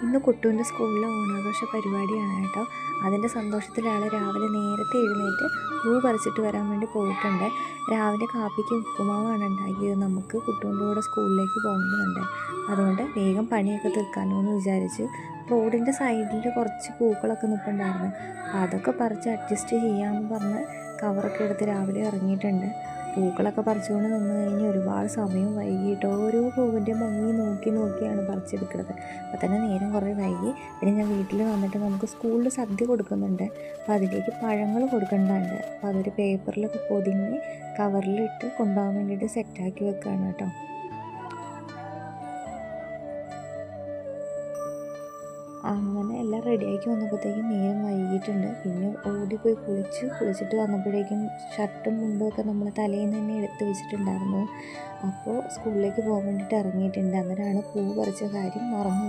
ഇന്ന് കുട്ടുവിൻ്റെ സ്കൂളിലെ ഓണാഘോഷ പരിപാടിയാണ് കേട്ടോ. അതിൻ്റെ സന്തോഷത്തിൽ ആൾ രാവിലെ നേരത്തെ എഴുന്നേറ്റ് പൂ പറിച്ചിട്ട് വരാൻ വേണ്ടി പോയിട്ടുണ്ട്. രാവിലെ കാപ്പിക്ക് ഉപ്പുമാവാണ് ഉണ്ടാക്കിയത്. നമുക്ക് കുട്ടുവിൻ്റെ കൂടെ സ്കൂളിലേക്ക് പോകേണ്ടതുണ്ട്. അതുകൊണ്ട് വേഗം പണിയൊക്കെ തീർക്കാമല്ലോ എന്ന് വിചാരിച്ച് റോഡിൻ്റെ സൈഡിൽ കുറച്ച് പൂക്കളൊക്കെ നിൽപ്പുണ്ടായിരുന്നു. അതൊക്കെ പറിച്ച് അഡ്ജസ്റ്റ് ചെയ്യാമെന്ന് പറഞ്ഞ് കവറൊക്കെ എടുത്ത് രാവിലെ ഇറങ്ങിയിട്ടുണ്ട്. പൂക്കളൊക്കെ പറിച്ചുകൊണ്ട് നിന്ന് കഴിഞ്ഞ് ഒരുപാട് സമയം വൈകിട്ട് ഓരോ പൂവിൻ്റെ ഭംഗി നോക്കിയാണ് പറിച്ചെടുക്കുന്നത്. അപ്പോൾ തന്നെ നേരം കുറേ വൈകി. പിന്നെ ഞാൻ വീട്ടിൽ വന്നിട്ട് നമുക്ക് സ്കൂളിൽ സദ്യ കൊടുക്കുന്നുണ്ട്. അപ്പോൾ അതിലേക്ക് പഴങ്ങൾ കൊടുക്കേണ്ടതുണ്ട്. അപ്പോൾ അതൊരു പേപ്പറിലൊക്കെ പൊതിഞ്ഞ് കവറിലിട്ട് കൊണ്ടുപോകാൻ വേണ്ടിയിട്ട് സെറ്റാക്കി വെക്കുകയാണ് കേട്ടോ. അങ്ങനെ എല്ലാം റെഡിയാക്കി വന്നപ്പോഴത്തേക്കും നേരം വൈകിയിട്ടുണ്ട്. പിന്നെ ഓടിപ്പോയി കുളിച്ചിട്ട് വന്നപ്പോഴേക്കും ഷർട്ടും മുണ്ടും ഒക്കെ നമ്മൾ തലേന്ന് തന്നെ എടുത്ത് വെച്ചിട്ടുണ്ടായിരുന്നു. അപ്പോൾ സ്കൂളിലേക്ക് പോകാൻ വേണ്ടിയിട്ട് ഇറങ്ങിയിട്ടുണ്ട്. അന്നേരമാണ് പൂ പറിച്ച കാര്യം മറന്നു.